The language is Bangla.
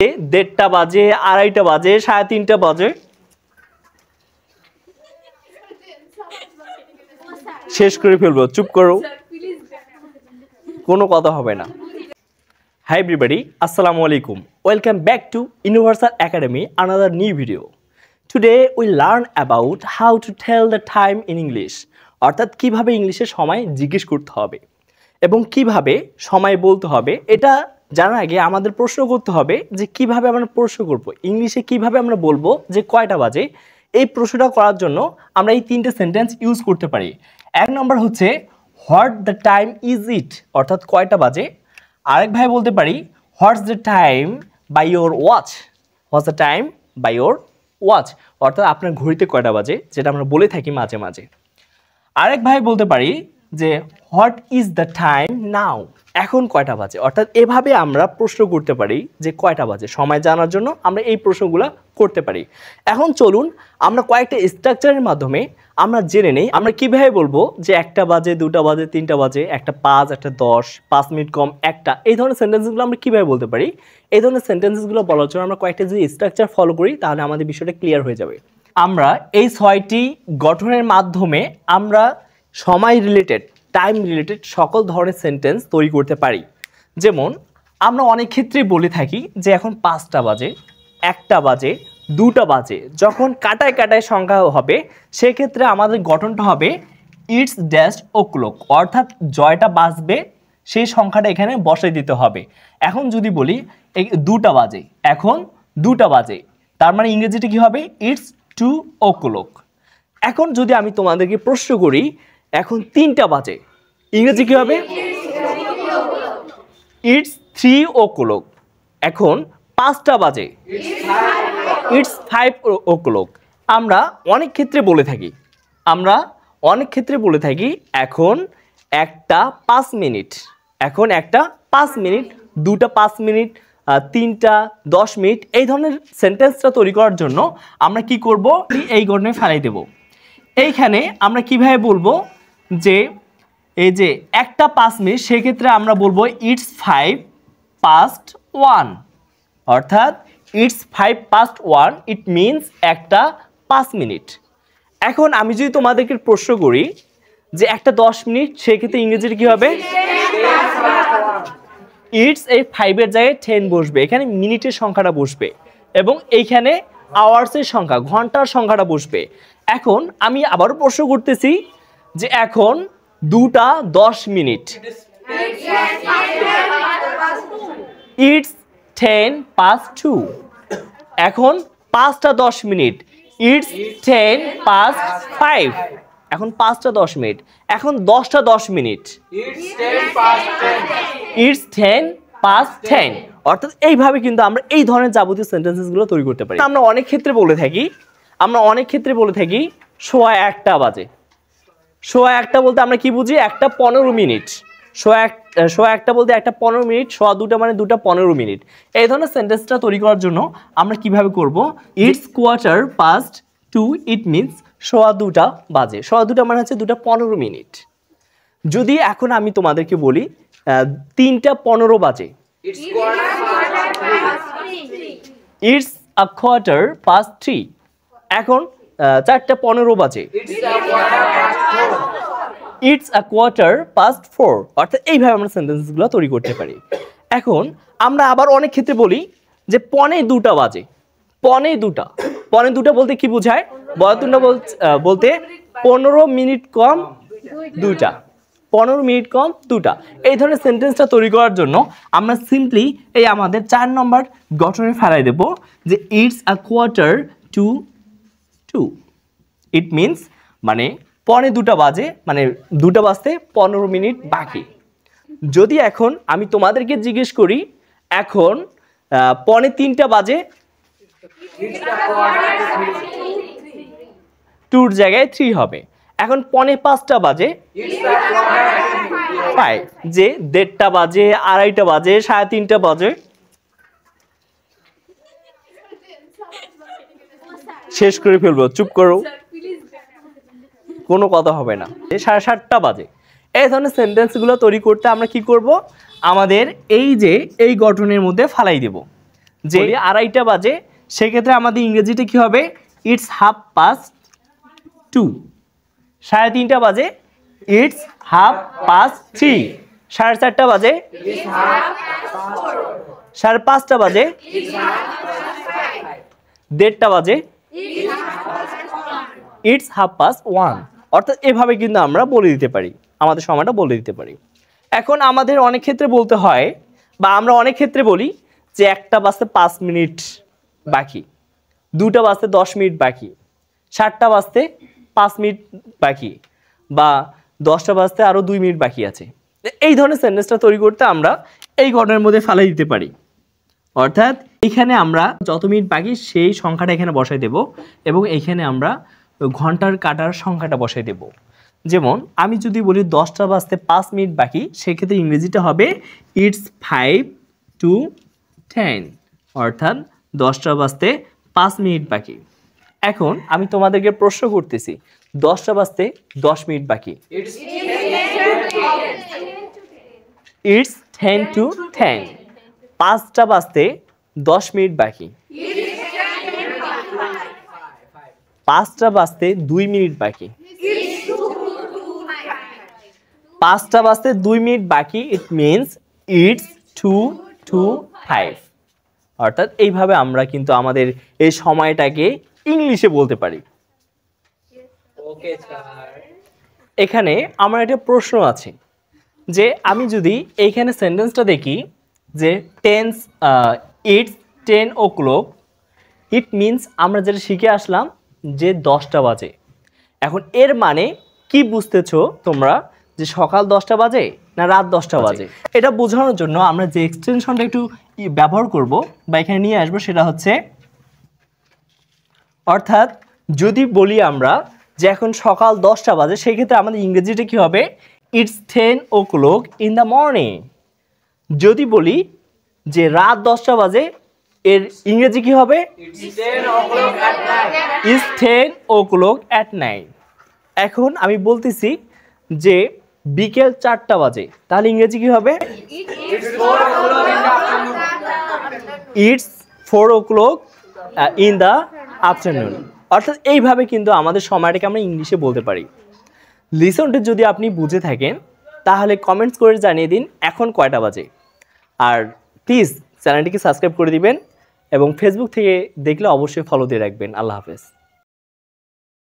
1:30 বাজে, 2:30 বাজে, 3:30 বাজে। শেষ করে ফেলবো, চুপ করো, কোনো কথা হবে না। Hi everybody, Assalamu alaikum. Welcome back to Universal Academy, another new video. Today we learn about how to tell the time in English. অর্থাৎ কিভাবে ইংলিশে সময় জিজ্ঞেস করতে হবে এবং কিভাবে সময় বলতে হবে। এটা জানার আগে আমাদের প্রশ্ন করতে হবে যে কিভাবে আমরা প্রশ্ন করব, ইংলিশে কিভাবে আমরা বলবো যে কয়টা বাজে। এই প্রশ্নটা করার জন্য আমরা এই তিনটে সেন্টেন্স ইউজ করতে পারি। এক নম্বর হচ্ছে what the time is it, অর্থাৎ কয়টা বাজে। আরেক ভাই বলতে পারি what's the time by your watch, what's the time by your watch, অর্থাৎ আপনার ঘড়িতে কয়টা বাজে, যেটা আমরা বলে থাকি মাঝে মাঝে। আরেক ভাই বলতে পারি যে হোয়াট ইজ দ্য টাইম নাও, এখন কয়টা বাজে। অর্থাৎ এভাবে আমরা প্রশ্ন করতে পারি যে কয়টা বাজে, সময় জানার জন্য আমরা এই প্রশ্নগুলো করতে পারি। এখন চলুন আমরা কয়েকটা স্ট্রাকচারের মাধ্যমে আমরা জেনে নেই আমরা কিভাবে বলবো যে 1টা বাজে, 2টা বাজে, 3টা বাজে, 1টা 5, 1টা 10, 5 মিনিট কম 1টা, এই ধরনের সেন্টেন্সগুলো আমরা কীভাবে বলতে পারি। এই ধরনের সেন্টেন্সগুলো বলার জন্য আমরা কয়েকটা যদি স্ট্রাকচার ফলো করি তাহলে আমাদের বিষয়টা ক্লিয়ার হয়ে যাবে। আমরা এই 6টি গঠনের মাধ্যমে আমরা সময় রিলেটেড, টাইম রিলেটেড সকল ধরনের সেন্টেন্স তৈরি করতে পারি। যেমন আমরা অনেক ক্ষেত্রেই বলে থাকি যে এখন 5টা বাজে, 1টা বাজে, 2টা বাজে। যখন কাটায় কাটায় সংখ্যা হবে সেক্ষেত্রে আমাদের গঠনটা হবে ইটস ড্যাশ ও ক্লক, অর্থাৎ জয়টা বাজবে সেই সংখ্যাটা এখানে বসাই দিতে হবে। এখন যদি বলি 2টা বাজে, এখন 2টা বাজে, তার মানে ইংরেজিতে কি হবে ইটস 2 o'clock। এখন যদি আমি তোমাদেরকে প্রশ্ন করি এখন 3টা বাজে, ইংরেজি কি হবে ইটস 3 o'clock। এখন 5টা বাজে, ইটস 5 o'clock। আমরা অনেক ক্ষেত্রে বলে থাকি এখন 1টা 5 মিনিট, এখন 1টা 5 মিনিট, 2টা 5 মিনিট, 3টা 10 মিনিট। এই ধরনের সেন্টেন্সটা তৈরি করার জন্য আমরা কি করব, এই গঠনে ফেলাই দেব। এইখানে আমরা কিভাবে বলবো যে এই যে 1টা 5 মিনিট, সেক্ষেত্রে আমরা বলবো ইটস 5 past 1, অর্থাৎ ইটস 5 past 1, ইট মিনস 1টা 5 মিনিট। এখন আমি যদি তোমাদেরকে প্রশ্ন করি যে 1টা 10 মিনিট, সেক্ষেত্রে ইংরেজিতে কি হবে ইটস এই 5-এর জায়গায় 10 বসবে, এখানে মিনিটের সংখ্যাটা বসবে এবং এইখানে আওয়ার্সের সংখ্যা, ঘন্টার সংখ্যাটা বসবে। এখন আমি আবারও প্রশ্ন করতেছি যে এখন 2টা 10 মিনিট, ইটস 10 past 2। এখন 5টা 10 মিনিট, ইটস 10 past 5। এখন 5টা 10 মিনিট, এখন 10টা 10 মিনিট, ইটস 10 past 10। অর্থাৎ এইভাবে কিন্তু আমরা এই ধরনের যাবতীয় সেন্টেন্সেসগুলো তৈরি করতে পারি। আমরা অনেক ক্ষেত্রে বলে থাকি 1:15 বাজে। 1:15 বলতে আমরা কি বুঝি, 1টা 15 মিনিট। 1:15 বলতে 1টা 15 মিনিট, 2:15 মানে 2টা 15 মিনিট। এই ধরনের সেন্টেন্সটা তৈরি করার জন্য আমরা কিভাবে করব, ইটস 1/4 past 2, ইট মিনস 2:15 বাজে। 2:15 মানে হচ্ছে 2টা 15 মিনিট। যদি এখন আমি তোমাদেরকে বলি 3টা 15 বাজে, ইটস 1/4 past 3। এখন 4টা 15 বাজে, ইটস 1/4 past 4। অর্থাৎ এইভাবে আমরা সেন্টেন্সগুলো তৈরি করতে পারি। এখন আমরা আবার অনেক ক্ষেত্রে বলি যে 2:15 বাজে। 2:15 বলতে কি বোঝায়, বলতে 15 মিনিট কম 2টা, 15 মিনিট কম 2টা। এই ধরনের সেন্টেন্সটা তৈরি করার জন্য আমরা সিম্পলি এই আমাদের 4 নম্বর গঠনে ফেলাই দেব যে ইটস 1/4 to 2, ইট মিনস মানে 2:15 বাজে, মানে 2টা বাজতে 15 মিনিট বাকি। যদি এখন আমি তোমাদেরকে জিজ্ঞেস করি এখন 2:45 বাজে, 2-র জায়গায় 3 হবে। এখন 4:45 বাজে, 5, যে 1:30 বাজে, 2:30 বাজে, 3:30 বাজে। শেষ করে ফেলবো, চুপ করো, কোনো কথা হবে না। 7:30 বাজে। এই ধরনের সেন্টেন্সগুলো তৈরি করতে আমরা কি করব, আমাদের এই যে এই গঠনের মধ্যে ফালাই দেব। যে 2:30টা বাজে, সেক্ষেত্রে আমাদের ইংরেজিতে কি হবে? ইটস 2:30। 3:30টা বাজে, ইটস 3:30। 4:30টা বাজে, 5:30টা বাজে, 1:30টা বাজে, ইটস 1:30। অর্থাৎ এভাবে কিন্তু আমরা বলে দিতে পারি, আমাদের সময়টা বলে দিতে পারি। এখন আমাদের অনেক ক্ষেত্রে বলতে হয়, বা আমরা অনেক ক্ষেত্রে বলি যে 1টা বাজতে 5 মিনিট বাকি, 2টা বাজতে 10 মিনিট বাকি, 7টা বাজতে 5 মিনিট বাকি, বা 10টা বাজতে আরও 2 মিনিট বাকি আছে। এই ধরনের সেন্টেন্সটা তৈরি করতে আমরা এই ঘটনার মধ্যে ফেলে দিতে পারি। অর্থাৎ এখানে আমরা যত মিনিট বাকি সেই সংখ্যাটা এখানে বসাই দেব, এবং এখানে আমরা ঘন্টার কাটার সংখ্যাটা বসাই দেব। যেমন আমি যদি বলি 10টা বাজতে 5 মিনিট বাকি, সেক্ষেত্রে ইংরেজিটা হবে ইটস 5 to 10। অর্থাৎ 10টা বাজতে 5 মিনিট বাকি। এখন আমি তোমাদেরকে প্রশ্ন করতেছি, 10টা বাজতে 10 মিনিট বাকি, ইটস 10 to 10। 5টা বাজতে 10 মিনিট বাকি, 5টা বাজতে 2 মিনিট বাকি, 5টা বাজতে 2 মিনিট বাকি, ইট মিনস ইটস 2 to 5। অর্থাৎ এইভাবে আমরা কিন্তু আমাদের এই সময়টাকে ইংলিশে বলতে পারি। Okay sir. এখানে আমার একটা প্রশ্ন আছে, যে আমি যদি এইখানে সেন্টেন্সটা দেখি যে ইটস 10 o'clock, ইট মিনস আমরা যেটা শিখে আসলাম যে 10টা বাজে। এখন এর মানে কি বুঝতেছো তোমরা, যে সকাল 10টা বাজে না রাত 10টা বাজে? এটা বোঝানোর জন্য আমরা যে এক্সটেনশনটা একটু ব্যবহার করব বা এখানে নিয়ে আসবো, সেটা হচ্ছে, অর্থাৎ যদি বলি আমরা যে এখন সকাল 10টা বাজে, সেক্ষেত্রে আমাদের ইংরেজিটা কি হবে? It's 10 o'clock in the morning. যদি বলি যে রাত 10টা বাজে, এর ইংরেজি কি হবে? It's 10 o'clock at night। এখন আমি বলতেছি যে বিকেল 4টা বাজে, তাহলে ইংরেজি কি হবে? It's 4 o'clock in the afternoon. অর্থাৎ এইভাবে কিন্তু আমাদের সময়টাকে আমরা ইংলিশে বলতে পারি। লিসনটি যদি আপনি বুঝে থাকেন, তাহলে কমেন্টস করে জানিয়ে দিন এখন কয়টা বাজে। আর প্লিজ চ্যানেলটিকে সাবস্ক্রাইব করে দিবেন, এবং ফেসবুক থেকে দেখলে অবশ্যই ফলো দিয়ে রাখবেন। আল্লাহ হাফেজ।